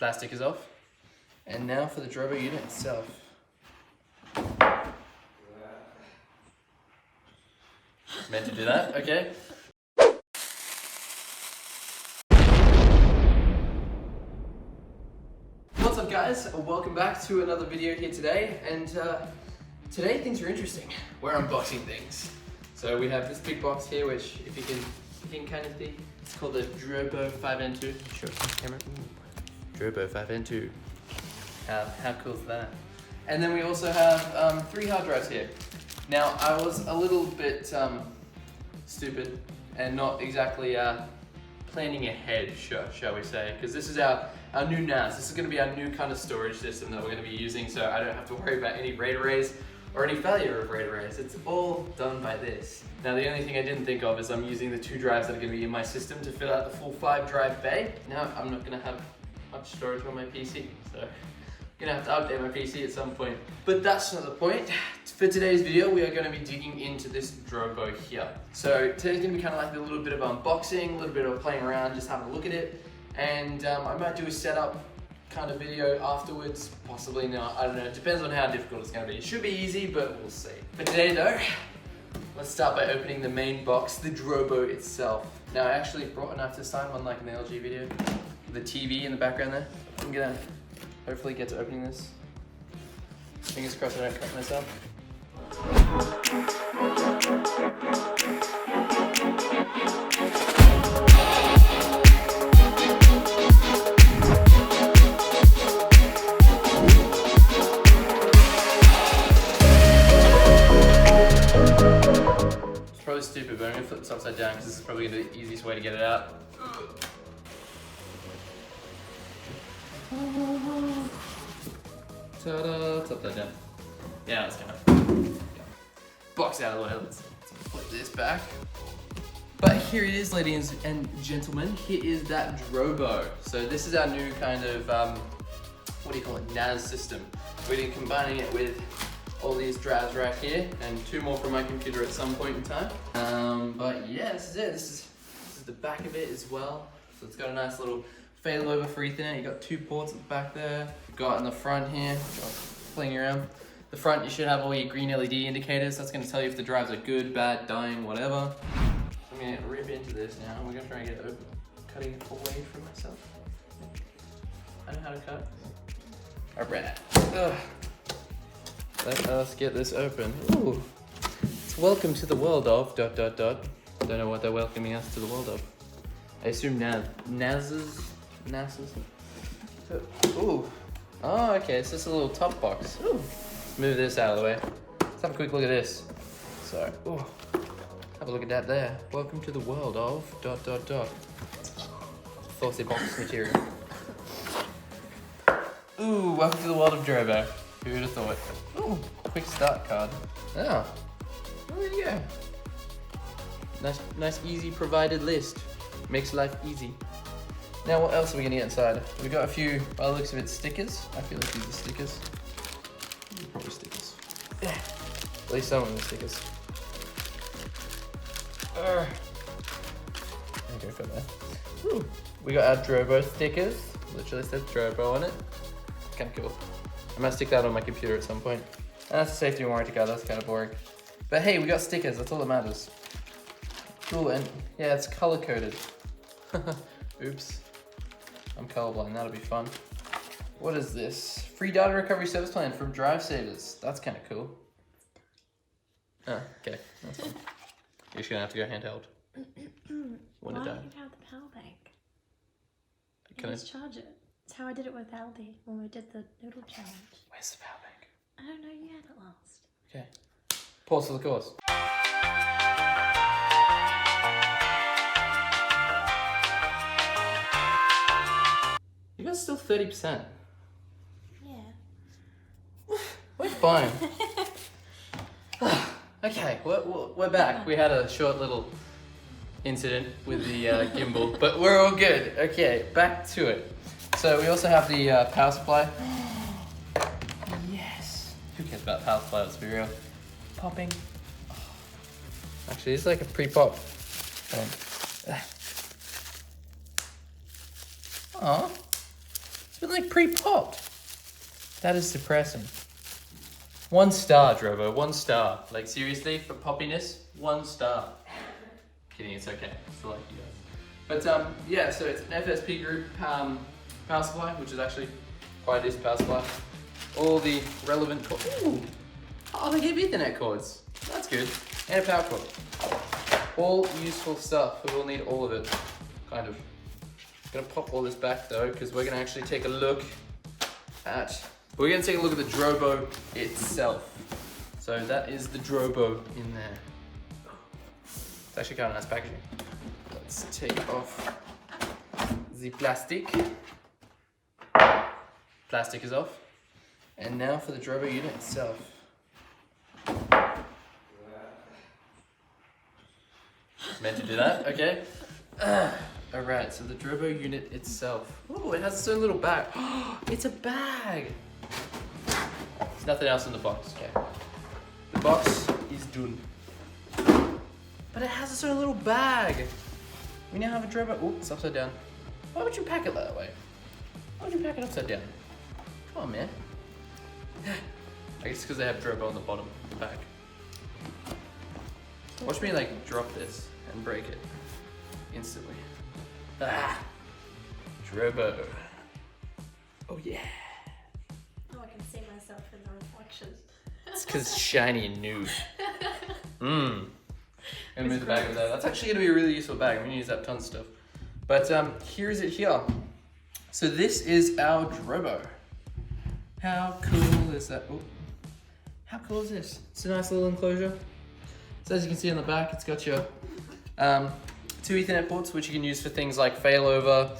Plastic is off. And now for the Drobo unit itself. Meant to do that, okay. What's up guys, welcome back to another video here today, and today things are interesting. We're unboxing things. So we have this big box here, which if you can kind of see, it's called the Drobo 5N2. Show it on camera. Drobo 5N2. How cool is that? And then we also have 3 hard drives here. Now I was a little bit stupid and not exactly planning ahead, shall we say, because this is our new NAS. This is going to be our new kind of storage system that we're going to be using, so I don't have to worry about any RAID arrays or any failure of RAID arrays. It's all done by this. Now the only thing I didn't think of is I'm using the 2 drives that are going to be in my system to fill out the full 5 drive bay. Now I'm not going to have much storage on my PC, so I'm going to have to update my PC at some point. But that's not the point. For today's video, we are going to be digging into this Drobo here. So today's going to be kind of like a little bit of unboxing, a little bit of playing around, just having a look at it. And I might do a setup kind of video afterwards, possibly not, I don't know, it depends on how difficult it's going to be. It should be easy, but we'll see. For today though, let's start by opening the main box, the Drobo itself. Now I actually brought enough this time, unlike in the LG video. The TV in the background there. I'm gonna hopefully get to opening this. Fingers crossed I don't cut myself. It's probably stupid, but I'm gonna flip this upside down because this is probably the easiest way to get it out. Ta-da, it's upside down. Yeah, let's go. Box out of the way, let's flip this back. But here it is, ladies and gentlemen, here is that Drobo. So this is our new kind of, what do you call it, NAS system. We're going to be combining it with all these drives right here, and 2 more from my computer at some point in time. But yeah, this is it. This is the back of it as well. So it's got a nice little failover for Ethernet. You got 2 ports at the back there. Got in the front here, playing around. The front, you should have all your green LED indicators. That's going to tell you if the drives are good, bad, dying, whatever. I'm going to rip into this now. We're going to try and get it open. Cutting it away from myself. I know how to cut. Alright. Let us get this open. Ooh. It's welcome to the world of ... Don't know what they're welcoming us to the world of. I assume NAS's. Ooh. Oh, okay, it's just a little top box. Ooh. Let's move this out of the way. Let's have a quick look at this. So, ooh. Have a look at that there. Welcome to the world of ... Saucy box material. Ooh, welcome to the world of Drobo. Who would have thought? Ooh, quick start card. Oh. There you go. Nice easy provided list. Makes life easy. Now what else are we gonna get inside? We got a few, by the looks of it, stickers. I feel like these are stickers. Probably stickers. Yeah. At least some of them are stickers. There you go for that. Ooh. We got our Drobo stickers. Literally says Drobo on it. Kinda cool. I might stick that on my computer at some point. And that's a safety and warranty card, that's kind of boring. But hey, we got stickers, that's all that matters. Cool, and yeah, it's color coded. Oops. I'm colorblind, that'll be fun. What is this? Free data recovery service plan from Drive Savers. That's kind of cool. Oh, okay, that's fine. You're just gonna have to go handheld. Why don't you have the power bank? Can I just charge it? That's how I did it with Aldi when we did the noodle challenge. Where's the power bank? I don't know, you had it last. Okay. Pause for the course. You guys still 30%. Yeah. We're fine. Okay, we're back. We had a short little incident with the gimbal, but we're all good. Okay, back to it. So we also have the power supply. Yes. Who cares about power supply, let's be real. Popping. Actually, it's like a pre-pop. Aw. been like pre-popped. That is depressing. 1 star, Drobo, 1 star. Like seriously, for poppiness, 1 star. Kidding, it's okay. Still like you guys. But yeah, so it's an FSP group power supply, which is actually quite a decent power supply. All the relevant cords. Ooh! Oh, they give Ethernet cords. That's good. And a power cord. All useful stuff. We will need all of it, kind of. I'm gonna pop all this back though, because we're gonna actually take a look at. We're gonna take a look at the Drobo itself. So that is the Drobo in there. It's actually kind of nice packaging. Let's take off the plastic. Plastic is off. And now for the Drobo unit itself. Meant to do that, okay. Alright, so the Drobo unit itself. Oh, it has its own little bag. It's a bag. There's nothing else in the box, okay. The box is done. But it has its own little bag. We now have a Drobo. Oh, it's upside down. Why would you pack it that way? Why would you pack it upside down? Come on, man. I guess because they have Drobo on the bottom of the bag. Watch me like drop this and break it instantly. Ah, Drobo. Oh yeah. Oh, I can see myself in the reflection. It's because it's shiny and new. Mmm. Gonna move the bag over there. That's actually gonna be a really useful bag. I'm gonna use that tons of stuff. But here is it here. So this is our Drobo. How cool is that? Oh, how cool is this? It's a nice little enclosure. So as you can see on the back, it's got your 2 Ethernet ports, which you can use for things like failover,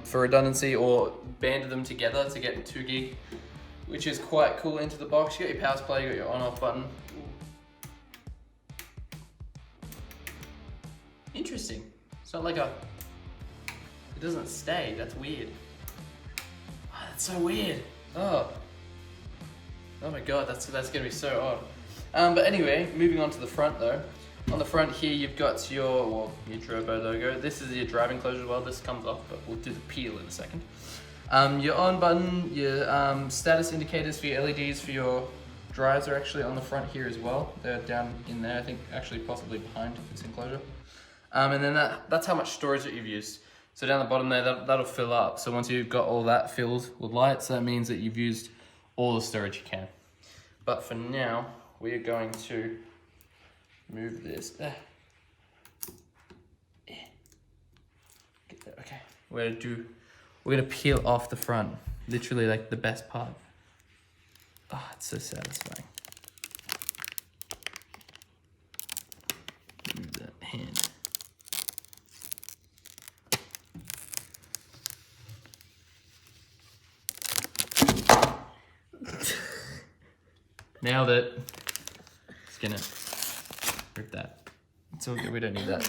for redundancy, or band them together to get 2 gig, which is quite cool into the box. You got your power supply, you got your on-off button. Interesting. It's not like it doesn't stay. That's weird. Oh, that's so weird. Oh my god, that's gonna be so odd. But anyway, moving on to the front though. On the front here, you've got your Drobo logo. This is your drive enclosure as well. This comes off, but we'll do the peel in a second. Your on button, your status indicators for your LEDs for your drives are actually on the front here as well. They're down in there, I think actually possibly behind this enclosure. And then that's how much storage that you've used. So down the bottom there, that'll fill up. So once you've got all that filled with lights, that means that you've used all the storage you can. But for now, we are going to move this. Okay, we're gonna peel off the front. Literally like the best part. Oh, it's so satisfying. Move that hand. Nailed it. Just gonna rip that. It's all good, we don't need that.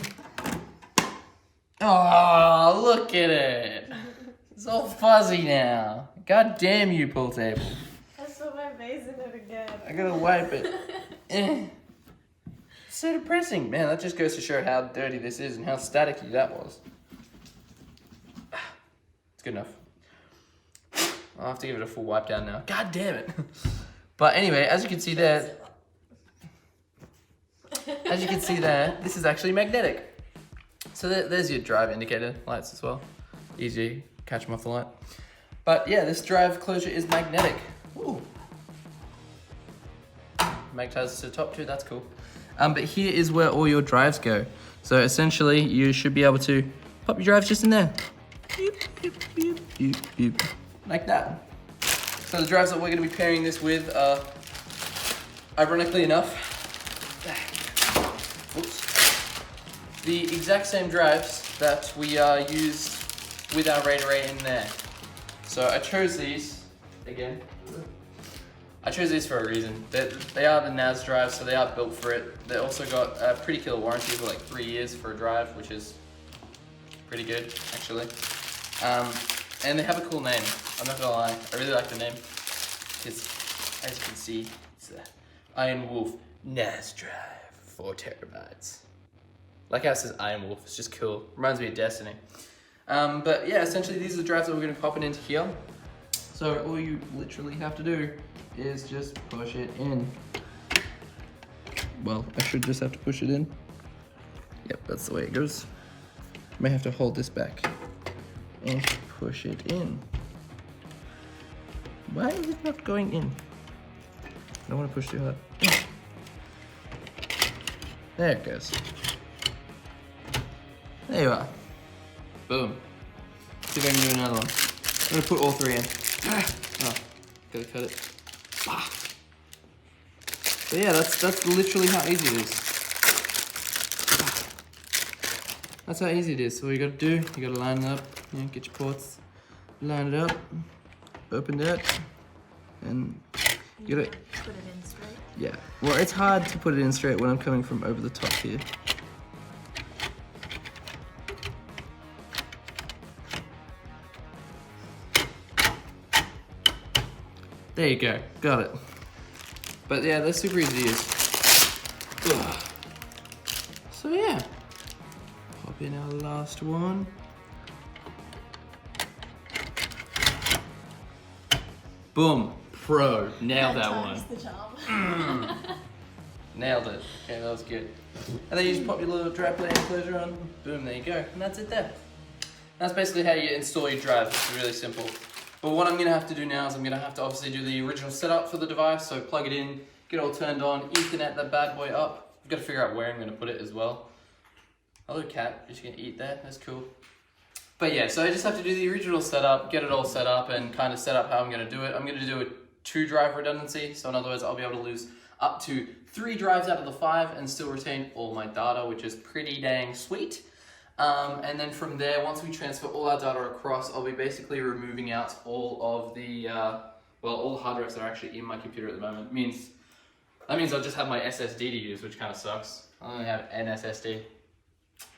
Oh, look at it. It's all fuzzy now. God damn you, pool table. I saw my face in it again. I gotta wipe it. It's so depressing. Man, that just goes to show how dirty this is and how staticky that was. It's good enough. I'll have to give it a full wipe down now. God damn it. But anyway, as you can see there, this is actually magnetic. So there's your drive indicator lights as well. Easy to catch them off the light. But yeah, this drive closure is magnetic. Ooh. Magnetizes to the top too, that's cool. But here is where all your drives go. So essentially, you should be able to pop your drives just in there. Beep, beep, beep, beep, beep. Like that. So the drives that we're going to be pairing this with are, ironically enough, the exact same drives that we used with our RAID array in there. So I chose these, again, I chose these for a reason. They are the NAS drives, so they are built for it. They also got a pretty killer warranty for like 3 years for a drive, which is pretty good, actually. And they have a cool name. I'm not gonna lie, I really like the name. Because, as you can see, it's the Iron Wolf NAS drive, 4 terabytes. Like how it says Iron Wolf, it's just cool. Reminds me of Destiny. But yeah, essentially these are the drives that we're going to pop it into here. So all you literally have to do is just push it in. Well, I should just have to push it in. Yep, that's the way it goes. May have to hold this back and push it in. Why is it not going in? I don't want to push too hard. There it goes. There you are. Boom. Let's see if I can do another one. I'm gonna put all three in. Oh, gotta cut it. But yeah, that's literally how easy it is. That's how easy it is. So what you gotta do, you gotta line it up, get your ports, line it up, open that, and you gotta put it in straight. Yeah. Well, it's hard to put it in straight when I'm coming from over the top here. There you go, got it. But yeah, that's super easy to use. Ugh. So yeah, pop in our last one. Boom, pro, nailed that one. The job. Nailed it. Okay, that was good. And then you just pop your little drive plate enclosure on. Boom, there you go. And that's it there. That's basically how you install your drive. It's really simple. But what I'm going to have to do now is I'm going to have to obviously do the original setup for the device. So plug it in, get it all turned on, Ethernet that bad boy up. I've got to figure out where I'm going to put it as well. Hello cat, just going to eat that. That's cool. But yeah, so I just have to do the original setup, get it all set up, and kind of set up how I'm going to do it. I'm going to do a 2-drive redundancy. So in other words, I'll be able to lose up to 3 drives out of the 5 and still retain all my data, which is pretty dang sweet. And then from there, once we transfer all our data across, I'll be basically removing out all of the, all the hard drives that are actually in my computer at the moment. That means I'll just have my SSD to use, which kind of sucks. I only have an SSD.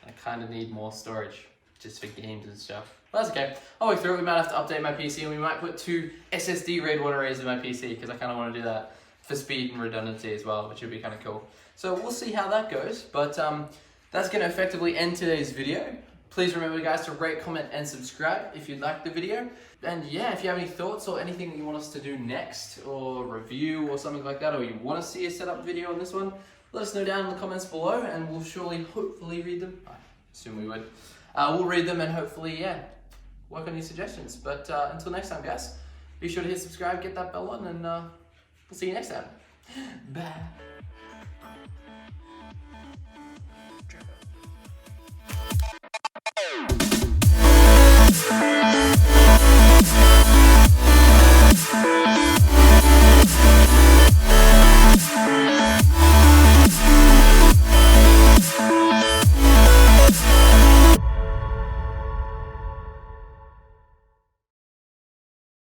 I kind of need more storage, just for games and stuff. But that's okay. I'll work through it. We might have to update my PC, and we might put 2 SSD RAID 1 arrays in my PC, because I kind of want to do that for speed and redundancy as well, which would be kind of cool. So we'll see how that goes, but that's going to effectively end today's video. Please remember, guys, to rate, comment, and subscribe if you liked the video. And yeah, if you have any thoughts or anything that you want us to do next, or review or something like that, or you want to see a setup video on this one, let us know down in the comments below, and we'll surely, hopefully read them. I assume we would. We'll read them and hopefully, yeah, work on your suggestions. But until next time, guys, be sure to hit subscribe, get that bell on, and we'll see you next time. Bye.